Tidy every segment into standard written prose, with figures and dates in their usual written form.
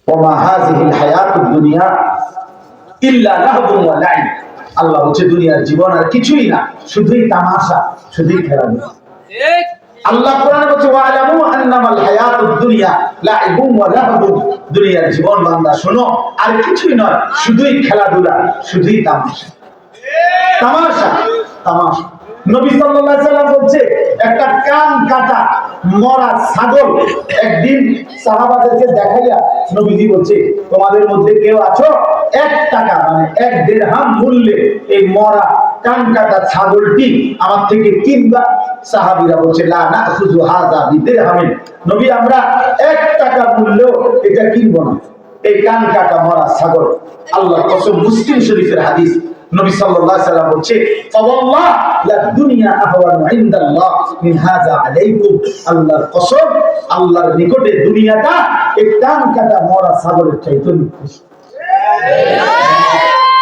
ওমা হাযিহিল হায়াতুদ দুনিয়া ইল্লা লাহবুন ওয়া লাইব। আল্লাহ বলছে দুনিয়ার জীবন আর কিছুই না, শুধুই তামাশা, শুধুই খেলাধুলা। ঠিক। আল্লাহ কোরআনে বলছে ওয়ালামু আন্নামাল হায়াতুদ দুনিয়া লাইবুন ওয়া লাহবুন। দুনিয়ার জীবন বান্দা শোনো আর কিছুই নয়, শুধুই খেলাধুলা, শুধুই তামাশা। ঠিক। তামাশা, তামাশা। নবী সাল্লাল্লাহু আলাইহি সাল্লাম বলছে একটা কান কাটা মরা ছাগল একদিন সাহাবাদেরকে দেখাইয়া নবীজি বলছে তোমাদের মধ্যে কেউ আছো 1 টাকা মানে 1 দিরহাম মূল্যে এই মরা কান কাটা ছাগলটি আমার থেকে কিনবা? সাহাবীরা বলছে লা নাখুযু হাযা বিদিরহামিন। নবী আমরা 1 টাকা মূল্য এটা কিনবো না, এই কান কাটা মরা ছাগল। আল্লাহর কসম, মুসলিম শরীফের হাদিস। নবী সাল্লাল্লাহু আলাইহি সাল্লাম বলছে ফাওয়াল্লাহ লা দুনিয়া আহওয়ানু ইনদাল্লাহ মিন হাযা আলাইকুম। আল্লাহর কসম, আল্লাহর নিকটে দুনিয়াটা এক কান কাটা মরা ছাগলের চাইতে নিকৃষ্ট।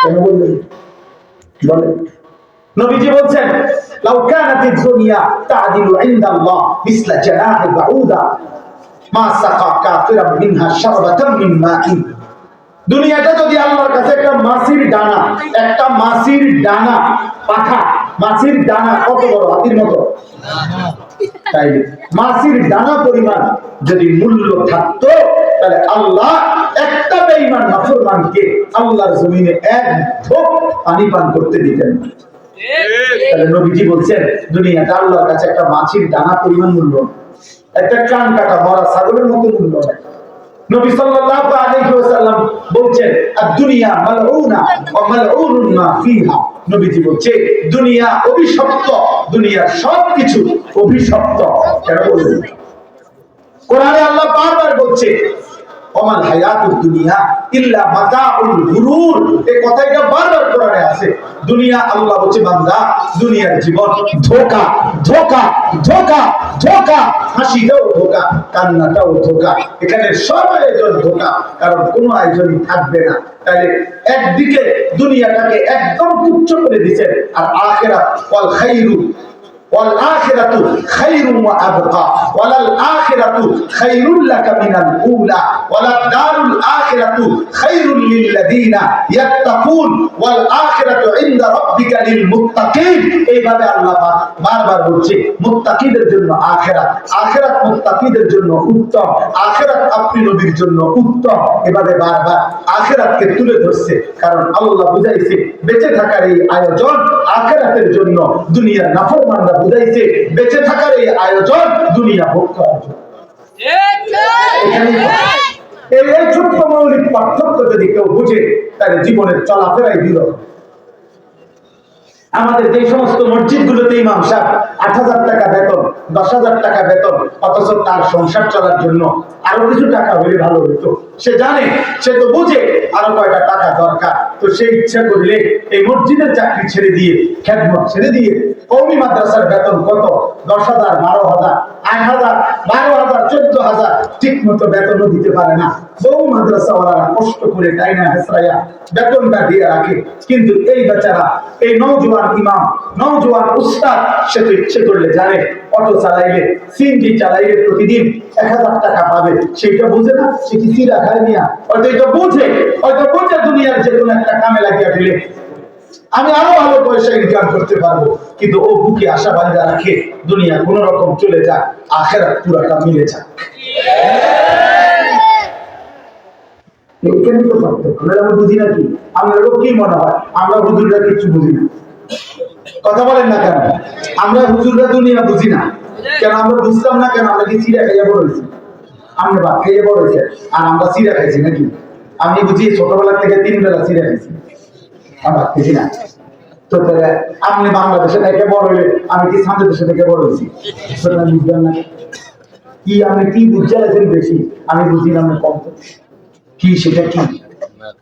কেন বললেন? বলেন। নবীজি বলছেন লাউ কানাতিদ দুনিয়া তা'দিলু ইনদাল্লাহ মিসলা জানাহি বাউদা মা সাকা কাফিরাম মিনহা শারবাতাম মিন মাইন। দুনিয়াটা যদি আল্লাহর কাছে একটা মাছির ডানা, একটা মাছির ডানা পাখা, মাছির ডানা কত বড়? হাতির মতো। তাই মাছির ডানা পরিমাণ যদি মূল্য থাকতো তাহলে আল্লাহ একটা বেঈমান নাফরমানকে আল্লাহর জমিনে 1 ঢোক পানি পান করতে দিতেন না। তাহলে নবীজি বলছেন দুনিয়াটা আল্লাহর কাছে একটা মাছির ডানা পরিমাণ মূল্য, একটা কান কাটা মরা ছাগলের মতো মূল্য। নবী সাল্লাল্লাহু আলাইহি ওয়াসাল্লাম বলছেন আদ-দুনিয়া মালউনা ওয়া মালউনুন মা ফিহা। নবীজি বলছে দুনিয়া অভিশপ্ত, দুনিয়ার সবকিছু অভিশপ্ত। কেন বললেন? কোরআনে আল্লাহ বারবার বলছে ওমাল হায়াতুদ দুনিয়া ইল্লা মাতাউল গুরুর। এই কথাটা বারবার কোরআনে আছে। দুনিয়া, আল্লাহ বলছে বান্দা দুনিয়ার জীবন ধোঁকা, ধোঁকা, ধোঁকা, ধোঁকা। হাসিটাও ধোঁকা, কান্নাটাও ধোঁকা। এখানে সব আয়োজন ধোঁকা, কারণ কোনো আয়োজনই থাকবে না। তাহলে একদিকে দুনিয়াটাকে একদম তুচ্ছ করে দিয়েছেন, আর আখিরাত ওয়াল খায়রু والآخرة خير وأبقى وللآخرة خير لك من الأولى وللدار الآخرة خير للذين يتقون والآخرة عند ربك للمتقين। এইভাবে আল্লাহ পাক বারবার বলছে মুত্তাকিদের জন্য আখিরাত, আখিরাত মুত্তাকিদের জন্য উত্তম, আখিরাত আপনি নবীর জন্য উত্তম। এভাবে বারবার আখিরাতকে তুলে ধরছে, কারণ আল্লাহ বুঝাইছে বেঁচে থাকার এই আয়োজন আখিরাতের জন্য। দুনিয়ার নাফরমানরা বুঝাইছে বেঁচে থাকার এই আয়োজন দুনিয়া ভোগ করার জন্য। এই ছোট্ট মৌলিক পার্থক্য যদি কেউ বুঝে তাহলে জীবনের চলাফেরাই বিরল। আমাদের যে সমস্ত মসজিদগুলোতে ইমাম সাহেব 8,000 টাকা বেতন, 10,000 টাকা বেতন, অথচ তার সংসার চলার জন্য আরো কিছু টাকা হলে ভালো হতো। সে জানে, সে তো বুঝে আরো কয়টা টাকা দরকার, তো সে ইচ্ছা করলে এই মসজিদের চাকরি ছেড়ে দিয়ে, খেদমত ছেড়ে দিয়ে কওমি মাদ্রাসার বেতন কত? 10,000, 12,000, 8,000, 12,000, 14,000 ঠিক মতো বেতনও দিতে পারে না। বহু মাদ্রাসাওয়ালারা কষ্ট করে টাইনা হেসরাইয়া বেতনটা দিয়ে রাখে, কিন্তু এই বেচারা, এই নওজোয়ান ইমাম, নওজোয়ান উস্তাদ, সে তো ইচ্ছে করলে জানে অটো চালাইলে, সিএনজি চালাইলে প্রতিদিন 1,000 টাকা পাবে। সেটা বুঝে না, সে কি চিরা খায় নিয়া? হয়তো এটা বুঝে, হয়তো বুঝে দুনিয়ার যে কোনো একটা কামে লাগিয়ে দিলে আমি আরো ভালো পয়সা ইনকাম করতে পারবো, কিন্তু ও বুকে আশা বাঁধা রাখে দুনিয়া কোন রকম চলে যাক, আখিরাত পুরাটা মিলে যাক। এইখানে তো পার্থক্য। আমরা বুঝি না কি? আমরা কি মনে হয় আমরা হুজুররা কিছু বুঝি না? কথা বলেন না কেন? আমরা হুজুররা দুনিয়া বুঝি না কেন? আমরা বুঝতাম না কেন? আমরা কি চিড়া খাইয়া বড় হয়েছি? আমরা ভাত খাইয়া বড় হয়েছে, আর আমরা চিড়া খাইছি নাকি? আমি বুঝি ছোটবেলা থেকে 3 বেলা চিড়া খাইছি, আমরা খেয়েছি না। তো আপনি বাংলাদেশে থেকে বড় হইলে আমি কি সামনে দেশে থেকে বড় হয়েছি? বুঝলাম না কি? আপনি কি বুঝতে লাগছেন বেশি, আমি বুঝি না আমি কম। কি সেটা কি?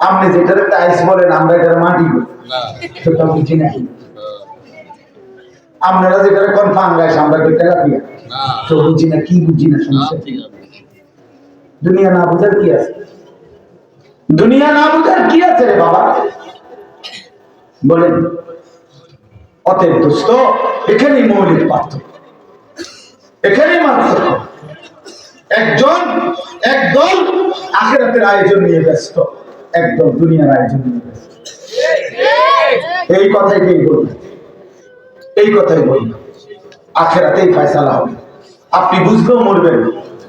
আপনি যেটার টাইস বলেন, আমরা এটার মাটি বলি, সেটা বুঝি না। আপনারা যেটা কোন ফাঙ্গাস, আমরা যেটা দিয়া তো বুঝি না। কি বুঝি না? সমস্যা দুনিয়া না বুঝার কি আছে? দুনিয়া না বুঝার কি আছে রে বাবা? বলেন। অতএব দোস্ত, এখানেই মৌলিক পার্থক্য, এখানেই পার্থক্য। একদল আখিরাতের আয়োজন নিয়ে ব্যস্ত, একদল দুনিয়ার আয়োজন নিয়ে ব্যস্ত। এই কথাই বলবো আখিরাতেই ফয়সালা হবে। আপনি বুঝলেও মরবেন,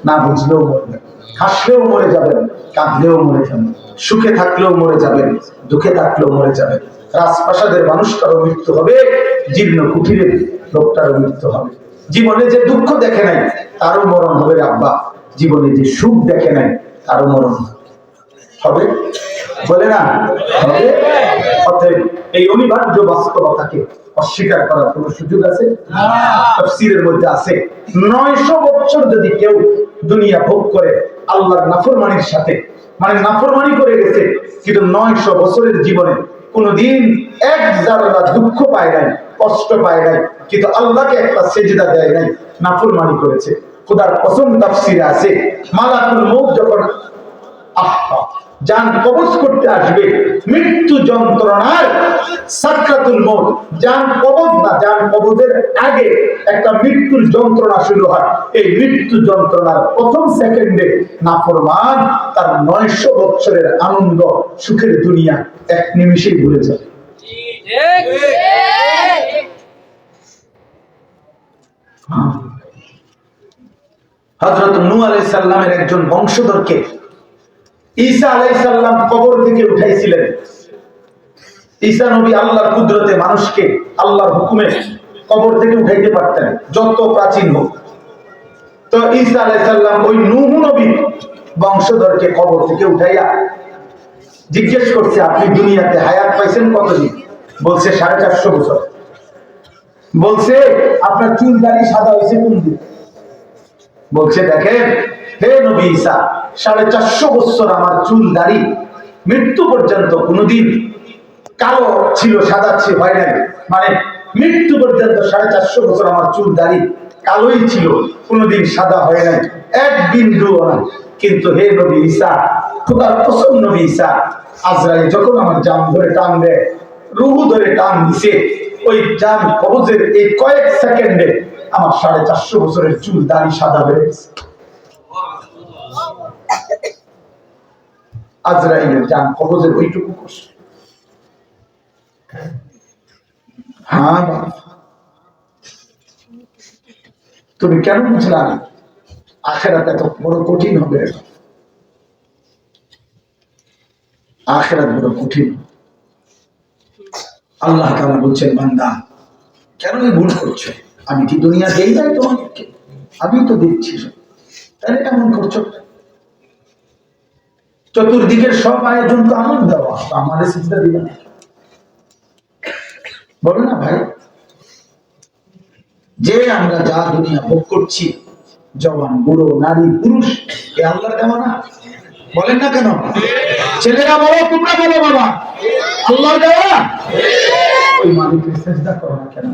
না বুঝলেও মরবেন, হাসলেও মরে যাবেন, কাঁদলেও মরে যাবেন, সুখে থাকলেও মরে যাবেন, দুঃখে থাকলেও মরে যাবেন। রাজপ্রাসাদের মানুষটারও মৃত্যু হবে, জীর্ণ কুঠিরের লোকটারও মৃত্যু হবে। জীবনে যে দুঃখ দেখে নাই তারও মরণ হবে রে আব্বা, জীবনে যে সুখ দেখে নাই তারও মরণ হবে, বলে না হবে। অতএব এই অনিবার্য বাস্তবতাকে অস্বীকার করার কোন সুযোগ আছে? তাফসীরের মধ্যে আছে 900 বছর যদি কেউ দুনিয়া ভোগ করে আল্লাহর নাফরমানির সাথে, মানে নাফরমানি করে গেছে, কিন্তু 900 বছরের জীবনে কোনদিন এক যারা দুঃখ পায় নাই, কষ্ট পায় নাই, কিন্তু আল্লাহকে একটা সেজদা দেয় নাই, নাফরমানি করেছে। খোদার কসম তাফসীরে আছে মালাকুল মউত যখন জান কবজ করতে আসবে, মৃত্যু যন্ত্রণার সাকরাতুল মউত, জান কবজ না, জান কবজের আগে একটা মৃত্যুর যন্ত্রণা শুরু হয়। এই মৃত্যু যন্ত্রণার প্রথম সেকেন্ডে নাফরমান তার 900 বছরের আনন্দ সুখের দুনিয়া এক নিমিষেই ভুলে যায়। হযরত নূহ আলাইহিস সালামের একজন বংশধরকে ঈসা আলাইহিস সালাম কবর থেকে উঠাইছিলেন। ঈসা নবী আল্লাহর কুদরতে মানুষকে আল্লাহর হুকুমে কবর থেকে উঠাইতে পারতেন, যত প্রাচীন হোক। তো ঈসা আলাইহিস সালাম ওই নূহ নবীর বংশধরকে কবর থেকে উঠাইয়া জিজ্ঞেস করছে, আপনি দুনিয়াতে হায়াত পাইছেন কতদিন? বলছে 450 বছর। বলছে আপনার চুল দাড়ি সাদা হয়েছে কোন দিন? বলছে দেখেন হে নবী ঈসা, 450 বছর আমার চুল দাড়ি মৃত্যু পর্যন্ত কোনদিন কালো ছিল, সাদা ছিল হয় নাই, মানে মৃত্যু পর্যন্ত 450 বছর আমার চুল দাড়ি কালোই ছিল, কোনদিন সাদা হয় নাই, এক বিন্দুও না। কিন্তু হে নবী ঈসা, খোদার কসম নবী ঈসা, আজরাইল যখন আমার জান ধরে টান দেয়, রূহ ধরে টান দিছে, ওই জান কবজের এই কয়েক সেকেন্ডে আমার 450 বছরের চুল দাড়ি সাদা হয়ে গেছে। আজরাইলের জান কবজের ওইটুকু কষ্ট। হ্যাঁ তুমি কেন বুঝলা না আখিরাত এত বড় কঠিন হবে? আখিরাত বড় কঠিন। আল্লাহ তাআলা বলছেন, বান্দা কেন এই ভুল করছো? আমি কি দুনিয়া দেই নাই তোমাকে? আমি তো দিচ্ছি, তাহলে কেমন করছো? চতুর্দিকের সব আয়োজন তো আমার দেওয়া, আমাদের চিন্তা দিবে না, বলো না ভাই? যে আমরা যা দুনিয়া ভোগ করছি, জওয়ান বুড়ো নারী পুরুষ, এ আল্লাহর দেওয়া না? বলেন না কেন? ছেলেরা বলো, তোমরা বলো বাবা, আল্লাহর দেওয়া। ওই মালিকের সিজদা করো না কেন?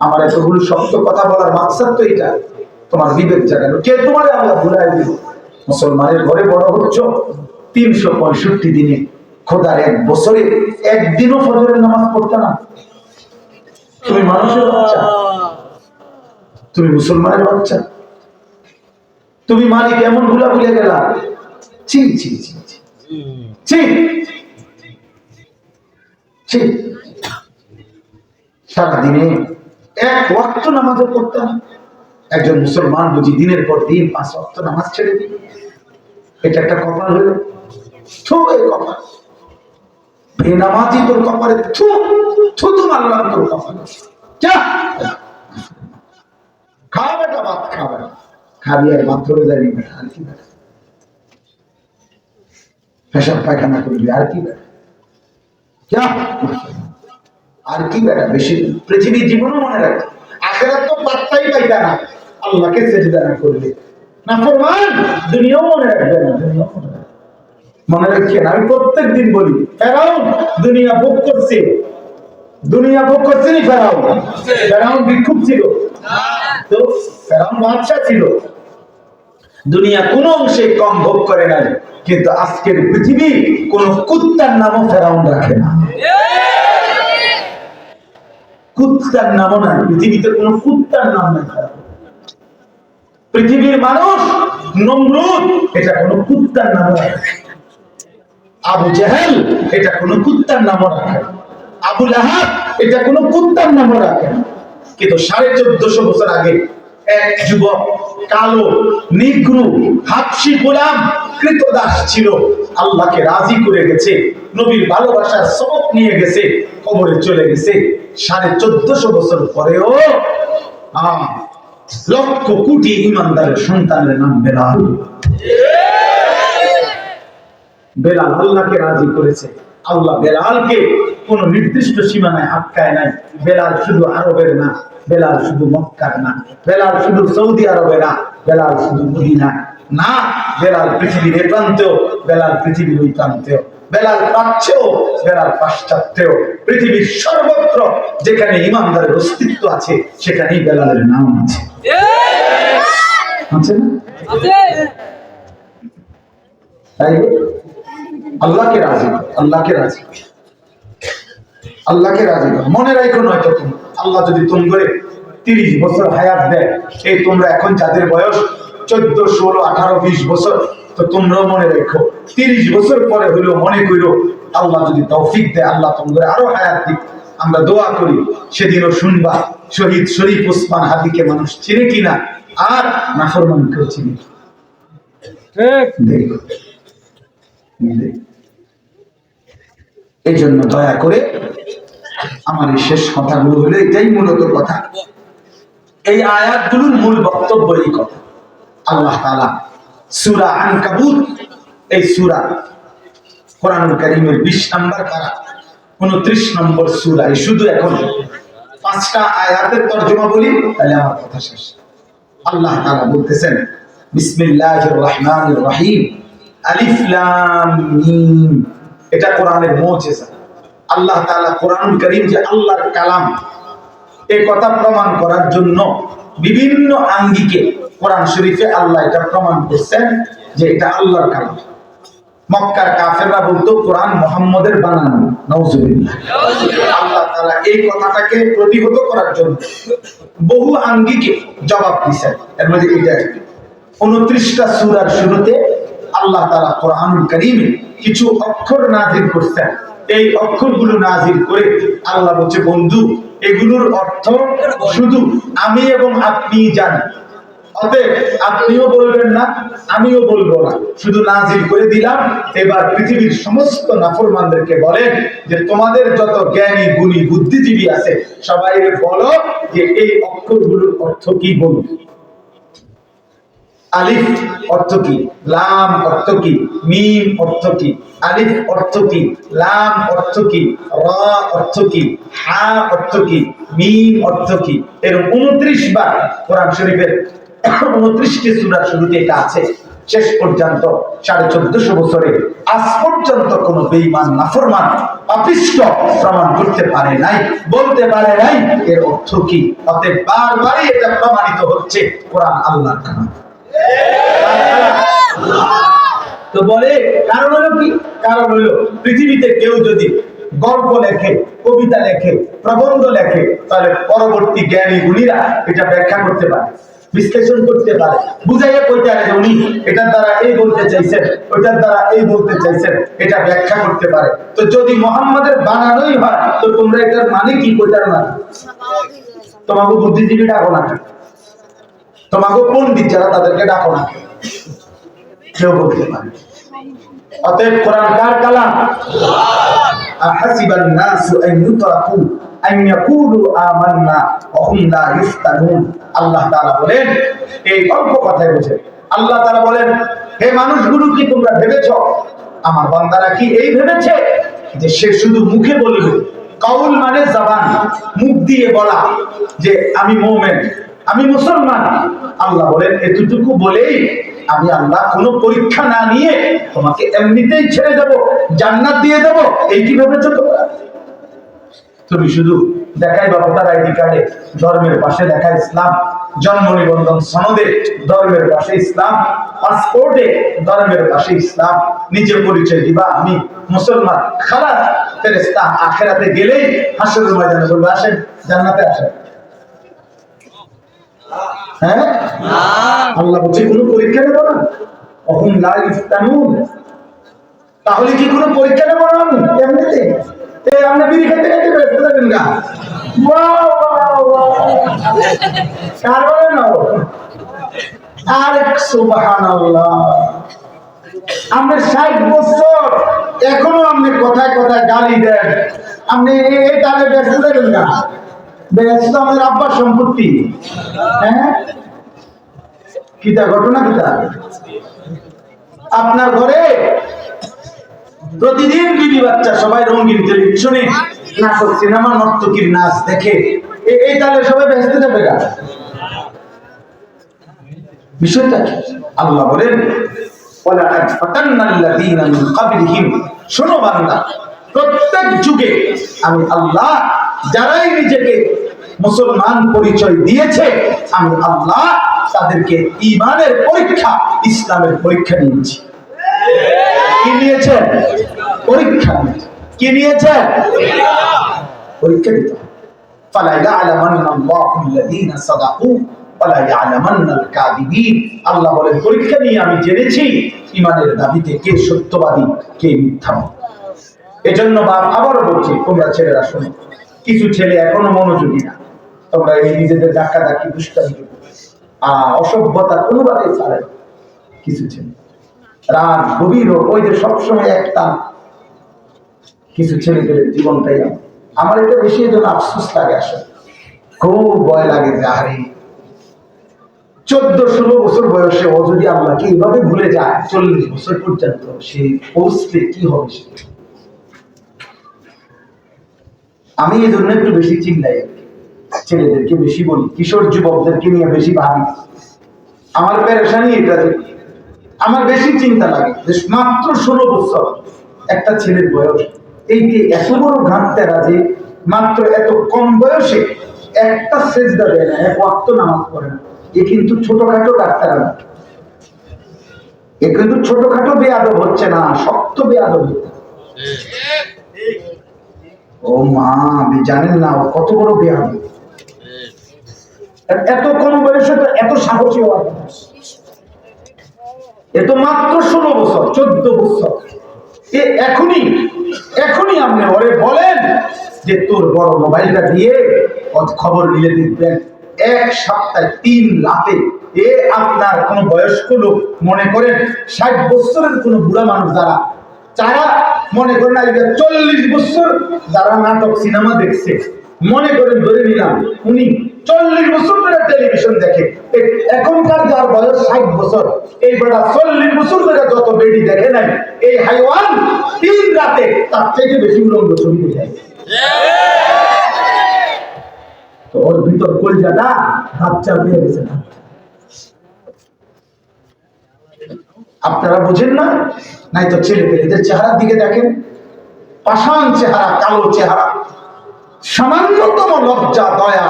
আমার এতগুলো শক্ত কথা বলার মাকসাদ তো এটা, তোমার বিবেক জাগানো। কে তোমার আল্লাহ ভুলাই দিল? মুসলমানের ঘরে বড় হচ্ছ 365 দিনে, খোদার এক বছরে একদিনও ফজরের নামাজ পড়তে না। তুমি মানুষের বাচ্চা, তুমি মুসলমানের বাচ্চা, তুমি মালিক এমন ভুলা ভুলে গেলা। ছি ছি ছি ছি ছি। সারাদিনে এক ওয়াক্ত নামাজও পড়তে না। একজন মুসলমান বুঝি দিনের পর দিন 5 ওয়াক্ত নামাজ ছেড়ে দিবে? এটা একটা কপাল হলো? থু, এই কপাল বেনামাজি তোর কপালে, থু থু, তোমার আল্লাহ তোর কপালে। যা খা বেটা, ভাত খাবে, খাবি আর বাথরুমে যাবি বেটা, আর কি বেটা? পেশাব পায়খানা করবি, আর কি বেটা? যা, আর কি বেটা? বেশি পৃথিবীর জীবনও মনে রাখবে, আখিরাত তো পাত্তাই পাইতা না আল্লাহকে সিজদা না করলে। না ফরমান দুনিয়াও মনে রাখবে না, দুনিয়াও মনে রাখবে। মনে রাখছেন, আমি প্রত্যেক দিন বলি, ফেরাউন দুনিয়া ভোগ করছে, দুনিয়া ভোগ করছে নি? ফেরাউন ভিক্ষুক ছিল তো? ফেরাউন বাদশা ছিল, দুনিয়া কোনো অংশে কম ভোগ করে নাই। কিন্তু আজকের পৃথিবী কোন কুত্তার নামও ফেরাউন রাখে না, কুত্তার নামও নাই পৃথিবীতে, কোন কুত্তার নাম নাই। পৃথিবীর মানুষ নমরুদ এটা কোন কুত্তার নাম রাখে, আবু জেহেল এটা কোন কুত্তার নাম রাখে, আবু লাহাব এটা কোন কুত্তার নাম রাখে। কিন্তু 1450 বছর আগে এক যুবক কালো নিগ্রু হাবশি গোলাম কৃতদাস ছিল, আল্লাহকে রাজি করে গেছে, নবীর ভালোবাসার সবক নিয়ে গেছে, কবরে চলে গেছে। 1450 বছর পরেও লক্ষ কোটি ইমানদারের সন্তানের নাম বেলাল। বেলাল আল্লাহকে রাজি করেছে। আল্লাহ বেলালকে কোন নির্দিষ্ট সীমানায় আটকায় নাই। বেলাল শুধু আরবের না, বেলাল শুধু মক্কার না, বেলাল শুধু সৌদি আরবে না, বেলাল শুধু মদিনা না, বেলাল পৃথিবীর এ প্রান্তেও, বেলাল পৃথিবীর ওই প্রান্তেও, বেলাল প্রাচ্যেও, বেলাল পাশ্চাত্যেও, পৃথিবীর সর্বত্র যেখানে ইমানদারের অস্তিত্ব আছে সেখানেই বেলালের নাম আছে। আছে না? তাই আল্লাহকে রাজি, আল্লাহকে রাজি, আল্লাহকে রাজি মনে রাখো। নয়তো তুমি আল্লাহ যদি তুমি করে 30 বছর হায়াত দেয়, এই তোমরা এখন যাদের বয়স 14, 16, 18, 20 বছর, তো তোমরাও মনে রেখো 30 বছর পরে হইলেও মনে করো আল্লাহ যদি তৌফিক দেয়, আল্লাহ তোমাদের আরো হায়াত দিক। আমরা দোয়া করি সেদিনও শুনবা শহীদ শরীফ ওসমান হাদিকে মানুষ চিনে কিনা, আর নাফরমান কেউ চিনে। এই জন্য দয়া করে আমার এই শেষ কথাগুলো হলো এটাই মূলত কথা। এই আয়াতগুলোর মূল বক্তব্য এই কথা। আল্লাহ তাআলা সূরা আনকাবুত, এই সূরা কোরআনুল কারীমের 20 নম্বর পারা 29 নম্বর সূরা, এই শুধু এখন 5টা আয়াতের তরজমা বলি তাহলে আমার কথা শেষ। আল্লাহ তাআলা বলতেছেন বিসমিল্লাহির রহমানির রহিম, আলিফ লাম মিম। এটা কোরআনের মুজিজা। আল্লাহ তাআলা কোরআনুল কারীম যে আল্লাহর কালাম, এই কথা প্রমাণ করার জন্য বিভিন্ন আঙ্গিকে কোরআন শরীফে আল্লাহ এটা প্রমাণ করছেন যে এটা আল্লাহর কালাম। মক্কার কাফেররা বলতো কোরআন মুহাম্মদের বানানো, নাউজুবিল্লাহ। আল্লাহ তাআলা এই কথাটাকে প্রতিহত করার জন্য বহু আঙ্গিকে জবাব দিয়েছেন। এর মধ্যে এটা 29টা সূরার শুরুতে আল্লাহ তাআলা কোরআনুল কারীমে কিছু অক্ষর নাযিল করছেন। এই অক্ষরগুলো নাযিল করে আল্লাহ বলছে, বন্ধু এগুলোর অর্থ শুধু আমি এবং আপনি জানি, অতএব আপনিও বলবেন না, আমিও বলবো না, শুধু নাযিল করে দিলাম। এবার পৃথিবীর সমস্ত নাফরমানদেরকে বলেন যে তোমাদের যত জ্ঞানী গুণী বুদ্ধিজীবী আছে সবাই বলো যে এই অক্ষরগুলোর অর্থ কি বলুন। আলিফ অর্থ কি, লাম অর্থ কি, মিম অর্থ কি, আলিফ অর্থ কি, লাম অর্থ কি, রা অর্থ কি, হা অর্থ কি, মিম অর্থ কি। এরকম 29 বার কোরআন শরীফের 29টি সূরার শুরুতে এটা আছে। শেষ পর্যন্ত 1450 বছরে আজ পর্যন্ত কোন বেঈমান নাফরমান পাপিষ্ঠ প্রমাণ করতে পারে নাই, বলতে পারে নাই এর অর্থ কি। অতএব বারবারই এটা প্রমাণিত হচ্ছে কোরআন আল্লাহর কালাম। তো বলে কারণ হলো কি? কারণ হলো পৃথিবীতে কেউ যদি গল্প লেখে, কবিতা লেখে, প্রবন্ধ লেখে, তাহলে পরবর্তী জ্ঞানী গুণীরা এটা ব্যাখ্যা করতে পারে, বিশ্লেষণ করতে পারে, বুঝাইয়া কইতে পারে উনি এটার দ্বারা এই বলতে চাইছেন, ওইটার দ্বারা এই বলতে চাইছেন, এটা ব্যাখ্যা করতে পারে। তো যদি মুহাম্মাদের বানানোই হয় তো তোমরা এটার মানে কি কইতার না? তোমাকে বুদ্ধিজীবী ডাকো না, তোমাকে পণ্ডিত যারা তাদেরকে ডাকো না, কেউ বলতে পারে। অতএব কোরআন কার কালাম? আহাসিবান নাসু আন ইউতরাকু আন ইয়াকুলু আমান্না ওয়া হুম লা ইফতানুন। আল্লাহ তাআলা বলেন, এই অল্প কথাই বুঝে আল্লাহ তাআলা বলেন, হে মানুষগুলো কি তোমরা ভেবেছো, আমার বান্দারা কি এই ভেবেছে যে সে শুধু মুখে বলবে, কাউল মানে জবান, মুখ দিয়ে বলা যে আমি মুমিন, আমি মুসলমান। আল্লাহ বলেন এতটুকু বলেই আমি আল্লাহ কোনো পরীক্ষা না নিয়ে তোমাকে এমনিতেই ছেড়ে দেব, জান্নাত দিয়ে দেব, এই কি ভেবেছো তোমরা? তুমি শুধু দেখাই বা ভোটার আইডি কার্ডে ধর্মের পাশে দেখা ইসলাম, জন্ম নিবন্ধন সনদে ধর্মের পাশে ইসলাম, পাসপোর্টে ধর্মের পাশে ইসলাম, নিজে পরিচয় দিবা আমি মুসলমান, খালাস। ফেরেশতা আখিরাতে গেলেই হাসরের ময়দানে বলবে আসেন জান্নাতে আসেন। হ্যাঁ, আল্লাহ বলছে কোনো পরীক্ষা নেব না। অহুম লা ইফতানুন, তাহলে কি কোনো পরীক্ষা নেব না আমি এমনিতে? আপনি বিড়ি খেতে খেতে ব্যস্ত থাকেন গা, কারণে না। আরে সুবহানাল্লাহ, আমরা 60 বছর এখনো আপনি কথায় কথায় গালি দেন, আপনি এই তালে ব্যস্ত থাকেন গা। ব্যস্ত আমাদের আব্বার সম্পত্তি। হ্যাঁ, কিতা ঘটনা কিতা? আপনার ঘরে প্রতিদিন বিবি বাচ্চা সবাই রঙিন টেলিভিশনে নাটক, সিনেমা, নর্তকীর নাচ দেখে, এই তালে সবাই ব্যস্ত যাবে গা। বিষয়টা কি? আল্লাহ বলেন ওয়ালাকাদ ফাতান্নাল্লাযীনা মিন ক্বাবলিহিম, শোনো বান্দা, প্রত্যেক যুগে আমি আল্লাহ যারাই নিজেকে মুসলমান পরিচয় দিয়েছে, আমি আল্লাহ তাদেরকে ঈমানের পরীক্ষা, ইসলামের পরীক্ষা নিয়েছি। কি নিয়েছেন? পরীক্ষা। কি নিয়েছেন? পরীক্ষা দিতে। ফালা ইয়ালামান্নাল্লাহুল্লাযীনা সাদাকু ওয়ালা ইয়ালামান্নাল কাযিবিন। আল্লাহ বলেন পরীক্ষা নিয়ে আমি জেনেছি ঈমানের দাবিতে কে সত্যবাদী, কে মিথ্যাবাদী। এজন্য বাপ আবারও বলছি, তোমরা ছেলেরা শোনো, কিছু ছেলে এখনো মনোযোগী না। তোমরা এই নিজেদের ধাক্কা ধাক্কি, দুষ্টামি, অসভ্যতা কোনোভাবেই ছাড়ে না। কিছু ছেলে রাত গভীর, ওই যে সবসময় একটা কিছু ছেলেদের জীবনটাই আমার এটা বেশি জন্য আফসোস লাগে, আসলে খুব ভয় লাগে যে আরে 14-16 বছর বয়সে ও যদি আল্লাহকে এইভাবে ভুলে যায়, 40 বছর পর্যন্ত সে পৌঁছলে কি হবে সে। আমি এই জন্য একটু বেশি চিন্তাই, ছেলেদেরকে বেশি বলি, কিশোর যুবকদেরকে নিয়ে বেশি ভাবি। আমার পেরেশানি এটা যে আমার বেশি চিন্তা লাগে যে মাত্র 16 বছর একটা ছেলের বয়স, এই যে এত বড় ঘাটতেরা যে মাত্র এত কম বয়সে একটা সেজদা দেয় না, এক ওয়াক্ত নামাজ পড়ে না। এ কিন্তু ছোটখাটো ডাক্তার না, এ কিন্তু ছোটখাটো বেয়াদব হচ্ছে না, শক্ত বেয়াদব হচ্ছে। ও মা, আপনি জানেন না ও কত বড় বেয়াদব। এত কম বয়সে তো এত সাহসী হওয়ার, এ তো মাত্র 16 বছর 14 বছর। এ এখনই আপনি ওরে বলেন যে তোর বড় মোবাইলটা দিয়ে খবর নিয়ে দেখবেন, এক সপ্তাহে 3 রাতে এ আপনার কোন বয়স্ক লোক, মনে করেন 60 বছরের কোন বুড়া মানুষ যারা মনে করেন 40 বছর যারা নাটক সিনেমা দেখছে, মনে করেন ধরে নিলাম উনি 40 বছর ধরে টেলিভিশন দেখে, এখনকার যার বয়স 60 বছর, এই বেটা 40 বছর ধরে যত বেডি দেখে নাই, এই হাইওয়ান 3 রাতে তার থেকে বেশি উলঙ্গ ছবি দেখে। তো ওর ভিতর কলজাটা বাচ্চা পেয়ে গেছে না। আপনারা বুঝেন না? নাই তো ছেলে পেলেদের চেহারার দিকে দেখেন, পাষাণ চেহারা, কালো চেহারা, সামান্যতম লজ্জা, দয়া,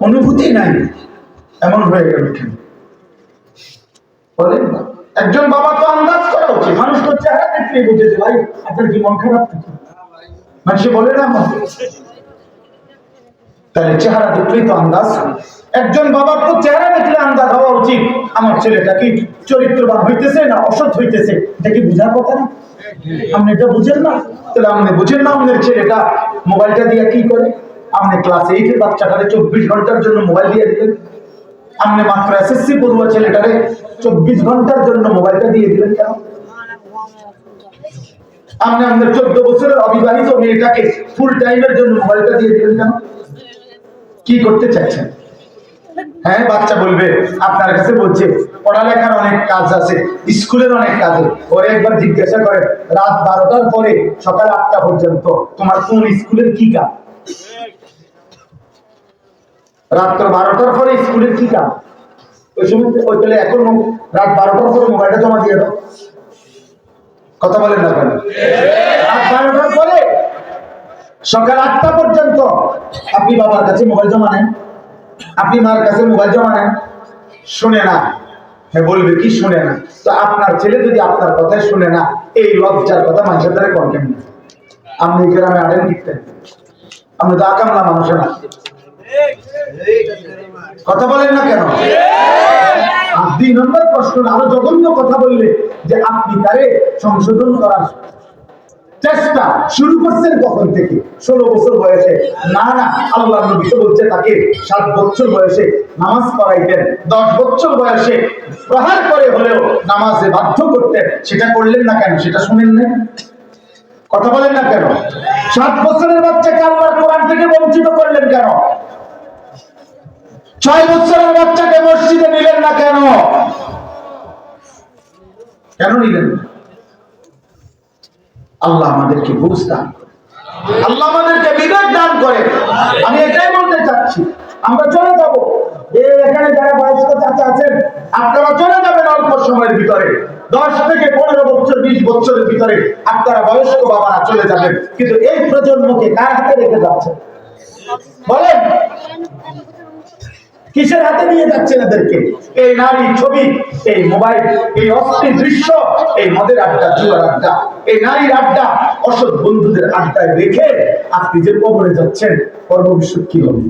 অনুভূতি নাই, এমন হয়ে গেল কেন বলেন না? একজন বাবা তো আন্দাজ করা উচিত, মানুষ তো চেহারা দেখলেই বুঝেছে ভাই আপনার কি মন খারাপ নাকি, মানুষ বলে না আমাকে, তাহলে চেহারা দেখলেই তো আন্দাজ। একজন বাবার তো চেহারা দেখলে আন্দাজ হওয়া উচিত আমার ছেলেটা কি চরিত্রবান হইতেছে না অসৎ হইতেছে, এটা কি বুঝার কথা না? আপনি এটা বুঝেন না? তাহলে আপনি বুঝেন না আপনার ছেলেটা মোবাইলটা দিয়ে কি করে? আপনি ক্লাস 8 এর বাচ্চাটারে 24 ঘন্টার জন্য মোবাইল দিয়ে দিলেন, আপনি মাত্র এসএসসি পড়ুয়া ছেলেটারে 24 ঘন্টার জন্য মোবাইলটা দিয়ে দিলেন কেন? আপনি আপনার 14 বছরের অবিবাহিত মেয়েটাকে ফুল টাইমের জন্য মোবাইলটা দিয়ে দিলেন কেন? কি করতে চাচ্ছেন? হ্যাঁ, বাচ্চা বলবে আপনার কাছে বলছে পড়ালেখার অনেক কাজ আছে, স্কুলের অনেক কাজ আছে। ওরে একবার জিজ্ঞাসা করে রাত 12টার পরে সকাল 8টা পর্যন্ত তোমার কোন স্কুলের কি কাজ? রাত্র 12টার পরে স্কুলের কি কাজ? ওই সময় ওই তাহলে এখন রাত 12টার পরে মোবাইলটা জমা দিয়ে দাও। কথা বলেন না কেন? রাত 12টার পরে সকাল 8টা পর্যন্ত আপনি বাবার কাছে মোবাইল জমা নেন, আপনি মার কাছে মোবাইল জমা নেন, শুনে না। হ্যাঁ, বলবে কি শুনে না? তো আপনার ছেলে যদি আপনার কথাই শুনে না, এই লজ্জার কথা মানুষের দ্বারা কন কেমন? আপনি গ্রামে আড়েন দিতেন, আপনি তো আকামলা মানুষের না, কথা বলেন না কেন? আর 2 নম্বর প্রশ্ন, আরো জঘন্য কথা বললে যে আপনি তারে সংশোধন করার চেষ্টা শুরু করছেন কখন থেকে? 16 বছর বয়সে? না না, আল্লাহ নবী তো বলছে তাকে 7 বছর বয়সে নামাজ পড়াইতেন, 10 বছর বয়সে প্রহার করে হলেও নামাজে বাধ্য করতেন। সেটা করলেন না কেন? সেটা শুনেন না? কথা বলেন না কেন? 7 বছরের বাচ্চাকে আল্লাহর কোরআন থেকে বঞ্চিত করলেন কেন? 6 বছরের বাচ্চাকে মসজিদে নিলেন না কেন? কেন নিলেন? আল্লাহ আমাদেরকে বুঝ দান করে, আল্লাহ আমাদেরকে বিবেক দান করে। আমি এটাই বলতে চাচ্ছি, আমরা চলে যাব, এখানে যারা বয়স্ক চাচা আছেন আপনারা চলে যাবেন অল্প সময়ের ভিতরে, 10 থেকে 15 বছর 20 বছরের ভিতরে আপনারা বয়স্ক বাবারা চলে যাবেন। কিন্তু এই প্রজন্মকে কার হাতে রেখে যাচ্ছেন বলেন? কিসের হাতে নিয়ে যাচ্ছেন এদেরকে? এই নারী ছবি, এই মোবাইল, এই অশ্লীল দৃশ্য, এই মদের আড্ডা, জুয়ার আড্ডা, এই নারীর আড্ডা, অসৎ বন্ধুদের আড্ডায় রেখে আপনি যে কবরে যাচ্ছেন, কর্মবিশ্বত কি হবে?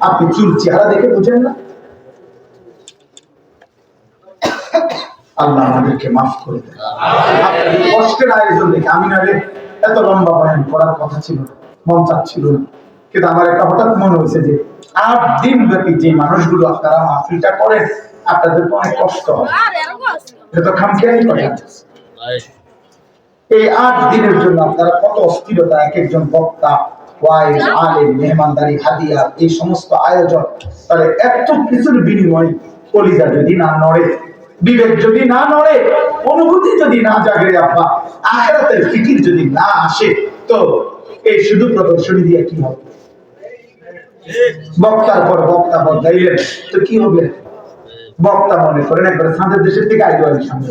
আপনি চুল চেহারা দেখে বুঝেন না? আল্লাহ আমাদেরকে মাফ করে দেন। আপনাদের কষ্টের আয়োজন দেখে আমি নারে এত লম্বা বয়ান করার কথা ছিল না, মন চাচ্ছিল না, কিন্তু আমার একটা হঠাৎ মনে হয়েছে যে 8 দিন ব্যাপী যে মানুষগুলো আপনারা মাহফিলটা করেন, আপনাদের তো অনেক কষ্ট হয়, এটা তো খামখেয়ালি করে। এই 8 দিনের জন্য আপনারা কত অস্থিরতা, এক একজন বক্তা, ওয়াইজ, আলেম, মেহমানদারি, হাদিয়া, এই সমস্ত আয়োজন, তাহলে এত কিছুর বিনিময়ে কলিজা যদি না নড়ে, বিবেক যদি না নড়ে, অনুভূতি যদি না জাগে, আব্বা আখিরাতের ফিকির যদি না আসে, তো এই শুধু প্রদর্শনী দিয়ে কি হবে? বক্তার পর বক্তা বদলাইলেন তো কি হবে? বক্তা মনে করেন একবারে সাঁদের দেশের থেকে আইলো, সামনে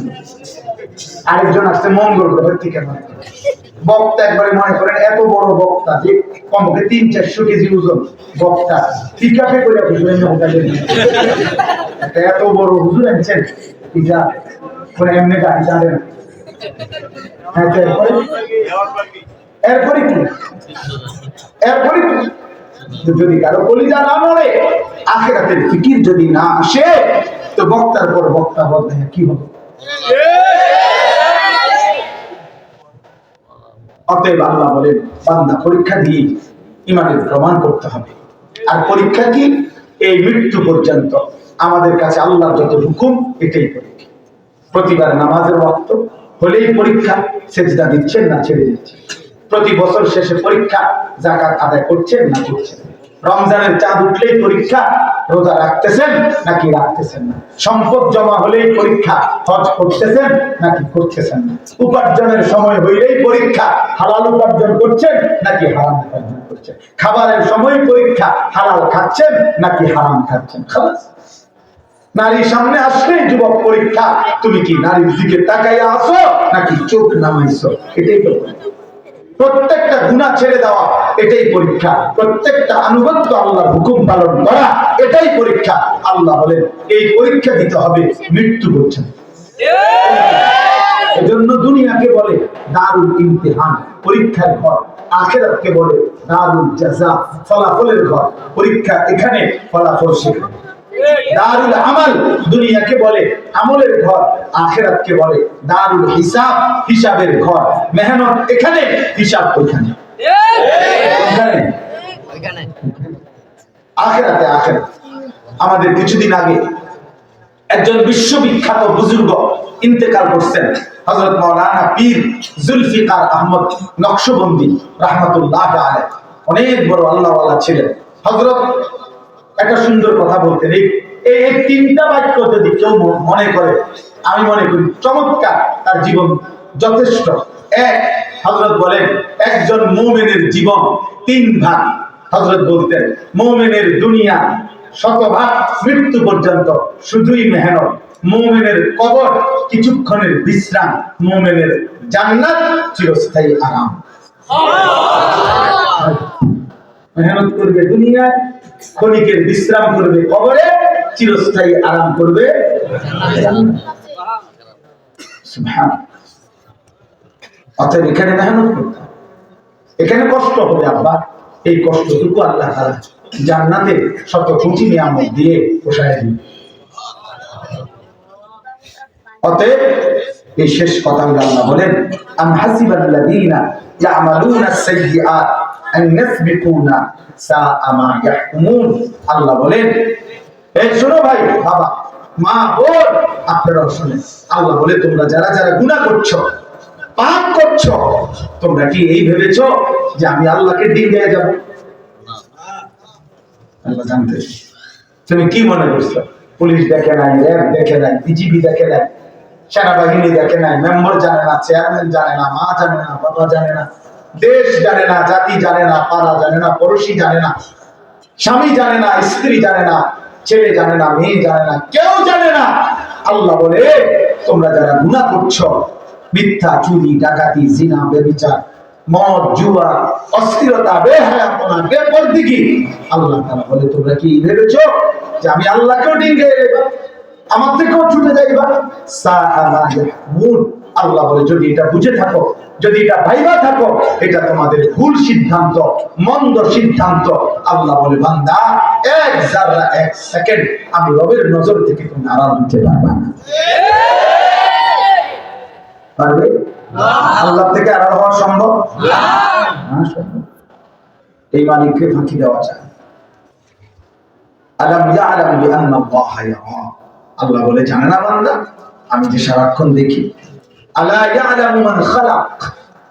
আরেকজন আসছে মঙ্গল গ্রহের থেকে, বক্তা একবারে মনে করেন এত বড় বক্তা যে কমকে 300-400 কেজি ওজন বক্তা, পিকআপে করে এত বড় হুজুর আনছেন, পিকআপ করে এমনি গাড়ি চালে না। এরপরে কি? এরপরে কি? যদি কারো কলিজা না নড়ে, আখিরাতের ফিকির যদি না আসে, তো বক্তার পর বক্তা বদলে কি হবে? অতএব আল্লাহ বলেন, বান্দা পরীক্ষা দিয়ে ইমানের প্রমাণ করতে হবে। আর পরীক্ষা কি? এই মৃত্যু পর্যন্ত আমাদের কাছে আল্লাহর যত হুকুম, এটাই পরীক্ষা। প্রতিবার নামাজের ওয়াক্ত হলেই পরীক্ষা, সেজদা দিচ্ছেন না ছেড়ে দিচ্ছেন। প্রতি বছর শেষে পরীক্ষা, যাকাত আদায় করছেন না করছেন। রমজানের চাঁদ উঠলেই পরীক্ষা, রোজা রাখতেছেন নাকি রাখতেছেন না। সম্পদ জমা হলেই পরীক্ষা, হজ করতেছেন নাকি করতেছেন না। উপার্জনের সময় হইলেই পরীক্ষা, হালাল উপার্জন করছেন নাকি হারাম উপার্জন করছেন। খাবারের সময় পরীক্ষা, হালাল খাচ্ছেন নাকি হারাম খাচ্ছেন। খালাস। নারীর সামনে আসলেই যুবক পরীক্ষা, তুমি কি নারীর দিকে তাকাইয়া আসো নাকি চোখ নামাইছো, এটাই তো। প্রত্যেকটা গুনাহ ছেড়ে দেওয়া, এটাই পরীক্ষা। প্রত্যেকটা আনুগত্য, আল্লাহর হুকুম পালন করা, এটাই পরীক্ষা। আল্লাহ বলেন এই পরীক্ষা দিতে হবে মৃত্যু পর্যন্ত। এজন্য দুনিয়াকে বলে দারুল ইমতিহান, পরীক্ষার ঘর। আখিরাতকে বলে দারুল জাযা, ফলাফলের ঘর। পরীক্ষা এখানে, ফলাফল সেখানে। দারুল আমাল, দুনিয়াকে বলে আমলের ঘর, আখিরাতকে বলে দারুল হিসাব, হিসাবের ঘর। মেহনত এখানে, হিসাব ওইখানে। আখিরাতে আখিরাত। আমাদের কিছুদিন আগে একজন বিশ্ববিখ্যাত বুজুর্গ ইন্তেকাল করছেন, হযরত মাওলানা পীর জুলফিকার আহমদ নকশবন্দি রাহমাতুল্লাহ আলাইহি। অনেক বড় আল্লাহওয়ালা ছিলেন হযরত। একটা সুন্দর কথা বলতেন, এই 3টা বাক্য যদি কেউ মনে করে, আমি মনে করি চমৎকার, তার জীবন যথেষ্ট। এক, হযরত বলেন একজন মুমিনের জীবন 3 ভাগ। হযরত বলতেন মুমিনের দুনিয়া 100 ভাগ, মৃত্যু পর্যন্ত শুধুই মেহনত। মুমিনের কবর কিছুক্ষণের বিশ্রাম, মুমিনের জান্নাত চিরস্থায়ী আরাম। মেহনত করবে দুনিয়ায়, ক্ষণিকের বিশ্রাম করবে কবরে, চিরস্থায়ী আরাম করবে সুবহান। অতএব এখানে মেহনত করতে হবে। এখানে কষ্ট হবে আব্বা, এই কষ্টটুকু আল্লাহ তাআলা জান্নাতে শত কোটি নিয়ামত দিয়ে পোষায় দিন। অতএব এই শেষ কথাগুলো আল্লাহ বলেন, আম হাসিবাল্লাযীনা ইয়ামালুনা সাইয়্যাত আন ইয়াসবিকুনা সাআ মা ইয়াহকুমুন। আল্লাহ বলেন, এই শোনো ভাই, বাবা, মা, বোন, আপনারা শুনেন, আল্লাহ বলে তোমরা যারা যারা গুনাহ করছো, পাপ করছো, তোমরা কি এই ভেবেছো যে আমি আল্লাহকে ডিঙিয়ে যাব? আল্লাহ জানতে, তুমি কি মনে করছো? পুলিশ দেখে নাই, র্যাব দেখে নাই, বিজিবি দেখে নাই, সেনাবাহিনী দেখে নাই, মেম্বার জানে না, চেয়ারম্যান জানে না, মা জানে না, বাবা জানে না, দেশ জানে না, জাতি জানে না, পাড়া জানে না, পড়োশি জানে না, স্বামী জানে না, স্ত্রী জানে না, ছেলে জানে না, মেয়ে জানে না, কেউ জানে না। আল্লাহ বলে তোমরা যারা গুনাহ করছো, মিথ্যা, চুরি, ডাকাতি, জিনা, ব্যভিচার, মদ, জুয়া, অস্থিরতা, বেহায়াপনা, বেপরদিকি, আল্লাহ তাআলা বলে তোমরা কি ভেবেছো যে আমি আল্লাহকেও ডিঙিয়ে দেব, আমার থেকেও ছুটে যাইবা? আল্লাহ বলে যদি এটা বুঝে থাকো, যদি এটা ভাইবা থাকো, এটা তোমাদের ভুল সিদ্ধান্ত, মন্দ সিদ্ধান্ত। আল্লাহ বলে বান্দা, এক জাররা, এক সেকেন্ড আমি রবের নজর থেকে তুমি আড়াল হতে পারবা না। পারবে? আল্লাহ থেকে আড়াল হওয়া সম্ভব না। সম্ভব। এই মালিককে ফাঁকি দেওয়া যায়। আলাম ইয়ালাম বিআন্না আল্লাহ ইয়ারা। আল্লাহ বলে জানে না বান্দা, আমি যে সারাক্ষণ দেখি। আলা ইয়ালামু মান খালাক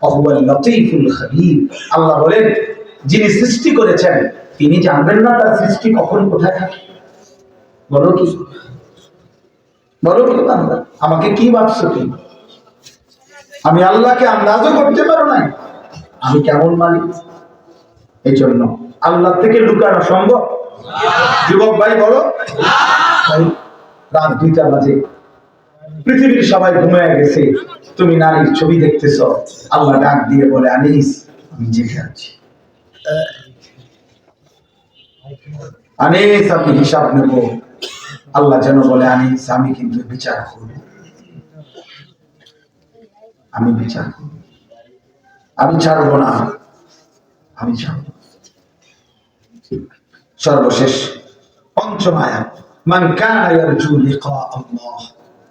ওয়া হুয়াল লাতীফুল খাবীর। আল্লাহ বলেন যিনি সৃষ্টি করেছেন তিনি জানবেন না তার সৃষ্টি কখন কোথায় থাকে? বলো কি, বলো কি বান্দা, আমাকে কি ভাবছো কি? আমি আল্লাহকে আন্দাজও করতে পারো না আমি কেমন মালিক। এই জন্য আল্লাহ থেকে লুকানো সম্ভব? যুবক ভাই বলো, রাত 2টা বাজে, পৃথিবীর সবাই ঘুমিয়ে গেছে, তুমি নারীর ছবি দেখতেছ, আল্লাহ ডাক দিয়ে বলে আনিস আমি জেগে আছি, আনিস আমি হিসাব নেব। আল্লাহ যেন বলে আনিস আমি কিন্তু বিচার করব, আমি বিচার করব, আমি ছাড়বো না, আমি ছাড়বো। সর্বশেষ পঞ্চম আয়াত, মান কানা ইয়ারজু লিকা আল্লাহ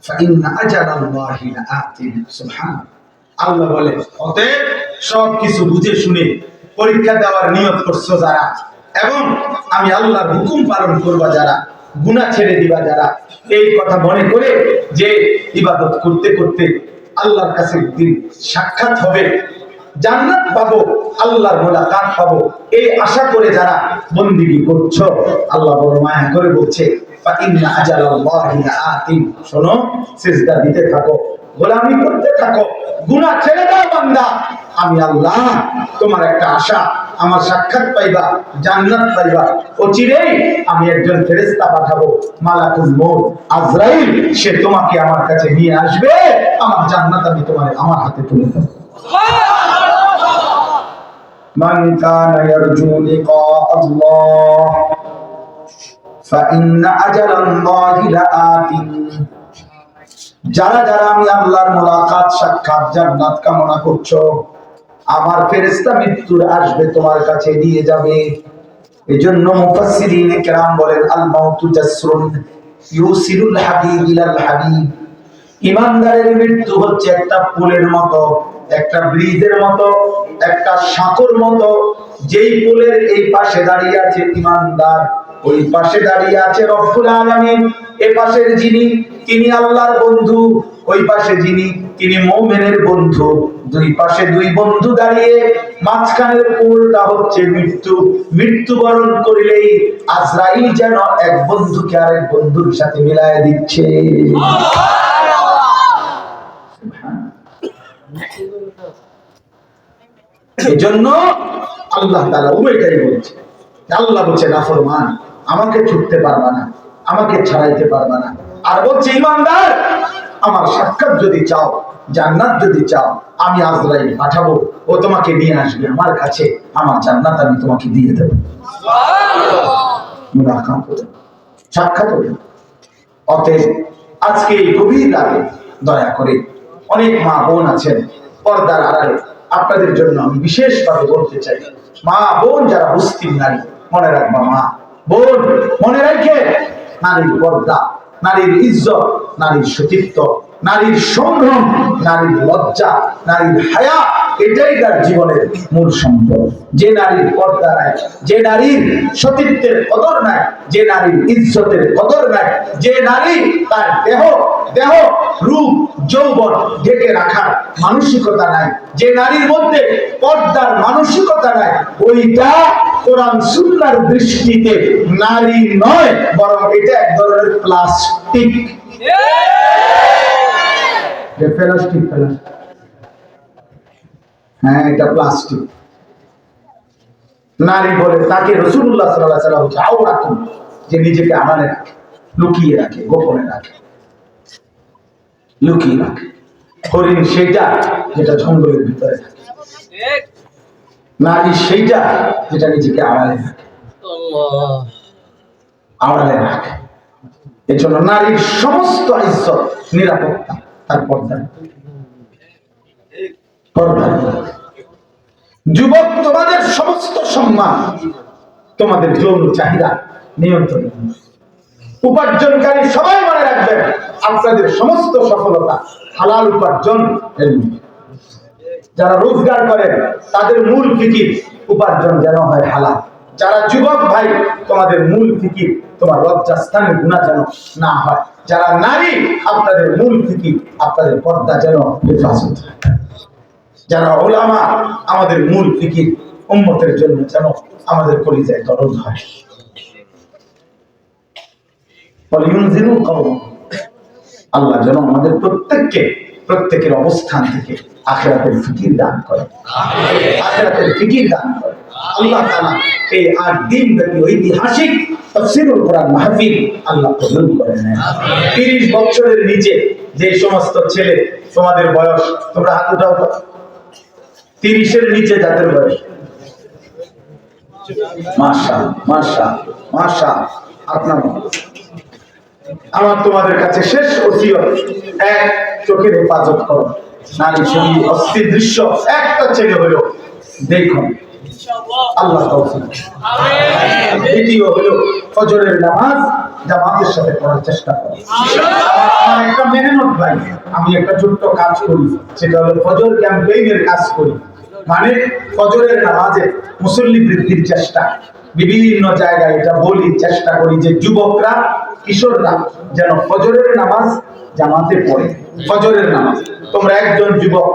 ফাইন্না আজালাল্লাহি লাআতিন। সুবহানাল্লাহ। আল্লাহ বলে অতএব সব কিছু বুঝে শুনে পরীক্ষা দেওয়ার নিয়ত করছো যারা, এবং আমি আল্লাহর হুকুম পালন করবা যারা, গুনাহ ছেড়ে দিবা যারা, এই কথা মনে করে যে ইবাদত করতে করতে আল্লাহর কাছে একদিন সাক্ষাৎ হবে, জান্নাত পাবো, আল্লাহর মুলাকাত পাবো, এই আশা করে যারা বন্দেগী করছো, আল্লাহ বড় মায়া করে বলছে ফাইন্না আজালাল্লাহি লাআতিন। শোনো, সিজদা দিতে থাকো, গোলামি করতে থাকো, গুনাহ ছেড়ে দাও বান্দা, আমি আল্লাহ তোমার একটা আশা, আমার সাক্ষাৎ পাইবা, জান্নাত পাইবা। অচিরেই আমি একজন ফেরেশতা পাঠাবো, মালাকুল মউত আজরাইল, সে তোমাকে আমার কাছে নিয়ে আসবে, আমার জান্নাত আমি তোমার আমার হাতে তুলে দেব। মান কানা ইয়ারজু লিকা আল্লাহ ফাইন্না আজালাল্লাহি লাআতিন। যারা যারা আমি আল্লাহর মুলাকাত, সাক্ষাৎ, জান্নাত কামনা করছো, আমার ফেরেশতা মৃত্যুর আসবে তোমার কাছে নিয়ে যাবে। এজন্য মুফাসসিরিন কিরাম বলেন আল মাউতু জাসরুন ইউসিলুল হাবিব ইলাল হাবিব। ইমানদারের মৃত্যু হচ্ছে একটা পুলের মতো, একটা ব্রিজের মতো, একটা সাঁকোর মতো। যেই পুলের এই পাশে দাঁড়িয়ে আছে ইমানদার, ওই পাশে দাঁড়িয়ে আছে রব্বুল আলামিন। এই পাশের যিনি তিনি আল্লাহর বন্ধু, ওই পাশে যিনি তিনি মুমিনের বন্ধু। দুই পাশে দুই বন্ধু দাঁড়িয়ে, মাঝখানের পুলটা হচ্ছে মৃত্যু। মৃত্যুবরণ করিলেই আজরাইল যেন এক বন্ধুকে আরেক বন্ধুর সাথে মিলায় দিচ্ছে। এই জন্য আল্লাহ তাআলা উভয়টাই বলছে। আল্লাহ বলছে নাফরমান আমাকে ছুটতে পারবা না, আমাকে ছাড়াইতে পারবা না। আর বলছে ইমানদার আমার সাক্ষাৎ যদি চাও, জান্নাত যদি চাও, আমি আজরাইল পাঠাবো, ও তোমাকে নিয়ে আসবে আমার কাছে, আমার জান্নাত আমি তোমাকে দিয়ে দেব। মুলাকাত হবে, সাক্ষাৎ হবে। অতএব আজকে এই গভীর রাতে দয়া করে অনেক মা বোন আছেন পর্দার আড়ালে, আপনাদের জন্য আমি বিশেষভাবে বলতে চাই, মা বোন যারা মুসলিম নারী, মনে রাখবা মা বোন, মনে রাখে নারীর পর্দা, নারীর ইজ্জত, নারীর সতীত্ব, নারীর সম্ভ্রম, নারীর লজ্জা, নারীর হায়া, এটাই তার জীবনের মূল সম্পদ। যে নারীর পর্দা নাই, যে নারীর সতীত্বের কদর নাই, যে নারীর ইজ্জতের কদর নাই, যে নারী তার দেহ রূপ যৌবন ঢেকে রাখার মানসিকতা নাই, যে নারীর মধ্যে পর্দার মানসিকতা নাই, ওইটা কোরআন সুন্নাহর দৃষ্টিতে নারী নয়, বরং এটা এক ধরনের প্লাস্টিক। হ্যাঁ, এটা প্লাস্টিক। নারী বলে তাকে রাসূলুল্লাহ সাল্লাল্লাহু আলাইহি ওয়াসাল্লাম আওরাতুন, যে নিজেকে আড়ালে রাখে, লুকিয়ে রাখে, গোপনে রাখে, লুকিয়ে রাখে। হরিণ সেইটা যেটা জঙ্গলের ভিতরে থাকে, নারী সেইটা যেটা নিজেকে আড়ালে রাখে, আড়ালে রাখে। এই জন্য নারীর সমস্ত ইজ্জত, নিরাপত্তা তার পর্দায়। যুবক, তোমাদের সমস্ত সম্মান তোমাদের যৌন চাহিদা নিয়ন্ত্রণ। উপার্জনকারী সবাই মনে রাখবেন, আপনাদের সমস্ত সফলতা হালাল উপার্জন। যারা রোজগার করেন তাদের মূল ফিকির উপার্জন যেন হয় হালাল। যারা যুবক ভাই, তোমাদের মূল ফিকির তোমার লজ্জাস্থানের গুনাহ যেন না হয়। যারা নারী, আপনাদের মূল ফিকির আপনাদের পর্দা যেন হেফাজত হয়। যারা ওলামা, আমাদের মূল ফিকির উম্মতের জন্য যেন আমাদের কলিজায় দরদ হয়। আল্লাহ যেন আমাদের প্রত্যেকের অবস্থান থেকে আখিরাতের ফিকির দান করে, আখিরাতের ফিকির দান করে। আল্লাহ তাআলা এই 8 দিন ব্যাপী ঐতিহাসিক তাফসীরুল কোরআন মাহফিল আল্লাহ কবুল করে নেন। 30 বছরের নিচে যে সমস্ত ছেলে, তোমাদের বয়স, তোমরা হাত উঠাও তো, 30-এর নিচে যাদের বয়স, মাশাআল্লাহ মাশাআল্লাহ মাশাআল্লাহ। আপনার আমার তোমাদের কাছে শেষ ওসিয়ত, এক, চোখের হেফাজত করো। নারী ছবি, অস্থির দৃশ্য একটা ছেলে হলো দেখুন, আল্লাহ তৌফিক। দ্বিতীয় হলো ফজরের নামাজ জামাতের সাথে পড়ার চেষ্টা করো। আমার একটা মেহনত ভাই, আমি একটা ছোট্ট কাজ করি, সেটা হলো ফজর ক্যাম্পেইনের কাজ করি। মানে ফজরের নামাজে মুসল্লি বৃদ্ধির চেষ্টা। বিভিন্ন জায়গায় এটা বলি, চেষ্টা করি যে যুবকরা, কিশোররা যেন ফজরের নামাজ জামাতে পড়ে। ফজরের নামাজ তোমরা একজন যুবক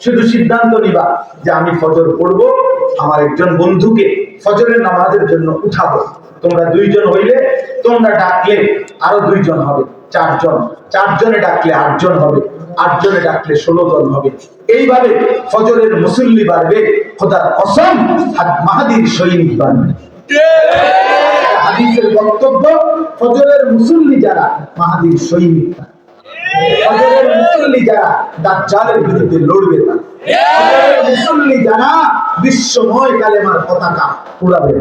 শুধু সিদ্ধান্ত নিবা যে আমি ফজর পড়বো, আমার একজন বন্ধুকে ফজরের নামাজের জন্য উঠাবো। তোমরা 2 জন হইলে, তোমরা ডাকলে আরো 2 জন হবে, 4 জন, 4 জনে ডাকলে 8 জন হবে, 8 জনে ডাকলে 16 জন হবে। এইভাবে ফজরের মুসল্লি বাড়বে, খোদার কসম মাহাদির সৈনিক বাড়বে। হাদিসের বক্তব্য, ফজরের মুসল্লি যারা মাহাদির সৈনিক, ফজরের মুসল্লি যারা দাজ্জালের বিরুদ্ধে লড়বে, ফজরের মুসল্লি যারা বিশ্বময় কালেমার পতাকা উড়াবে,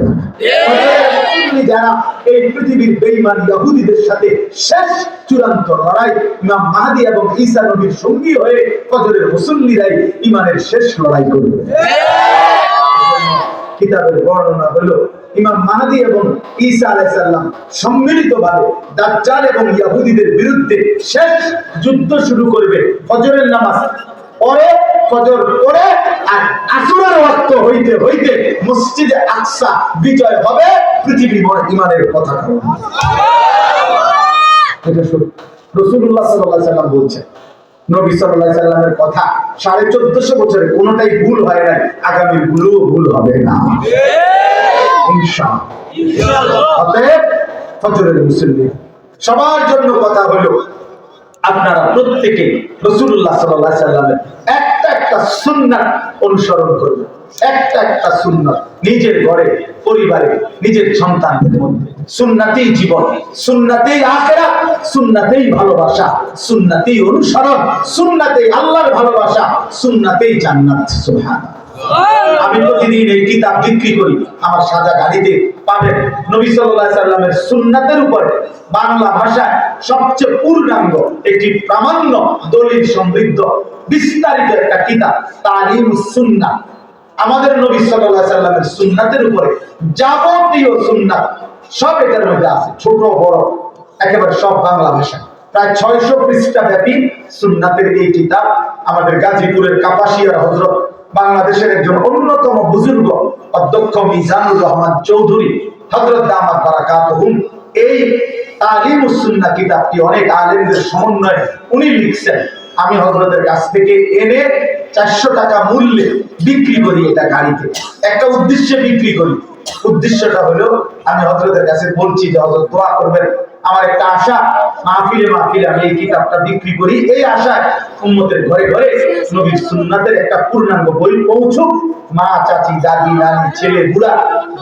ফজরের মুসল্লি যারা এই পৃথিবীর বেঈমান ইহুদিদের সাথে শেষ চূড়ান্ত লড়াই, ইমাম মাহদী এবং ঈসা নবীর সঙ্গী হয়ে ফজরের মুসল্লিরাই ঈমানের শেষ লড়াই করবে। কিতাবের বর্ণনা হলো ইমাম মাহদী এবং ঈসা আলাইহিস সালাম সম্মিলিতভাবে দাজ্জাল এবং ইহুদিদের বিরুদ্ধে শেষ যুদ্ধ শুরু করবে। ফজরের নামাজ পরে, ফজর পরে, আর আসরের ওয়াক্ত হইতে হইতে মসজিদে আকসা বিজয় হবে, পৃথিবীময় ঈমানের পতাকা। এটা রাসূলুল্লাহ সাল্লাল্লাহু আলাইহি ওয়াসাল্লাম বলছেন। নবী সাল্লাল্লাহু আলাইহি ওয়াসাল্লামের কথা 1450 বছরে কোনটাই ভুল হয় নাই, আগামী ভুল হবে না ইনশাআল্লাহ। অতএব ফজরের মুসল্লি সবার জন্য কথা হলো, আপনারা প্রত্যেকে রাসূলুল্লাহ সাল্লাল্লাহু আলাইহি ওয়াসাল্লামের একটা সুন্নাত অনুসরণ করবেন। একটা সুন্নাত নিজের ঘরে, পরিবারে, নিজের সন্তানদের মধ্যে। সুন্নাতেই জীবন, সুন্নাতেই আখিরাত, সুন্নাতেই ভালোবাসা, সুন্নাতেই অনুসরণ, সুন্নাতেই আল্লাহর ভালোবাসা, সুন্নাতেই জান্নাত। সুবহানাল্লাহ। আমি প্রতিদিন এই কিতাব বিক্রি করি, আমার সাদা গাড়িতে পাবেন নবী সাল্লাল্লাহু আলাইহি সাল্লামের সুন্নাতের উপরে বাংলা ভাষায় সবচেয়ে পূর্ণাঙ্গ একটি প্রামাণ্য দলিল সমৃদ্ধ বিস্তারিত একটা কিতাব তালিমুস সুন্নাহ। আমাদের নবী সাল্লাল্লাহু আলাইহি সাল্লামের সুন্নাতের উপরে যাবতীয় সুন্নাত সব এটার মধ্যে আছে, ছোট বড় একেবারে সব বাংলা ভাষায়। প্রায় 600 পৃষ্ঠা ব্যাপী সুন্নাতের এই কিতাব আমাদের গাজীপুরের কাপাসিয়ার হযরত বাংলাদেশের একজন অন্যতম বুজুর্গ অধ্যক্ষ মিজানুর রহমান চৌধুরী হযরত দামাত বারাকাতুহুম এই তালিমুস সুন্নাহ কিতাবটি অনেক আলেমদের সমন্বয়ে উনি লিখছেন। আমি হযরতের কাছ থেকে এনে 400 টাকা মূল্যে বিক্রি করি, এটা গাড়িতে একটা উদ্দেশ্যে বিক্রি করি। উদ্দেশ্যটা হলো আমি হযরতের কাছে বলছি যে হযরত দোয়া করবেন, আমার একটা আশা মাহফিলে মাহফিলে আমি এই কিতাবটা বিক্রি করি, এই আশায় উম্মতের ঘরে ঘরে নবীর সুন্নাতের একটা পূর্ণাঙ্গ বই পৌঁছুক, মা চাচি দাদি নানি ছেলে বুড়া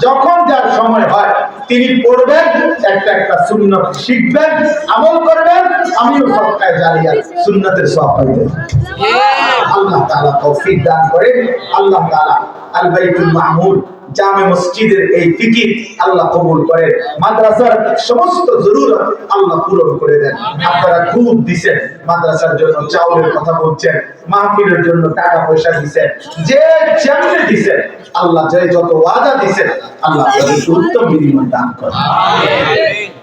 যখন যার সময় হয় তিনি পড়বেন, একটা একটা সুন্নাত শিখবেন, আমল করবেন, আমিও সবটাই জারিয়া সুন্নাতের সওয়াব পাইবেন। আল্লাহ তাআলা তৌফিক দান করেন। আল্লাহ তাআলা আল বাইতুল মামুর জামে মসজিদের এই ফিকির আল্লাহ কবুল করেন, মাদ্রাসার সমস্ত জরুরত আল্লাহ পূরণ করে দেন। আপনারা খুব দিবেন, মাদ্রাসার জন্য চাউলের কথা বলছেন, মাহফিলের জন্য টাকা পয়সা দিবেন, যে যেমনে দিবেন আল্লাহ যে যত ওয়াদা দিবেন আল্লাহ তাদের উত্তম বিনিময় দান করেন। আমিন।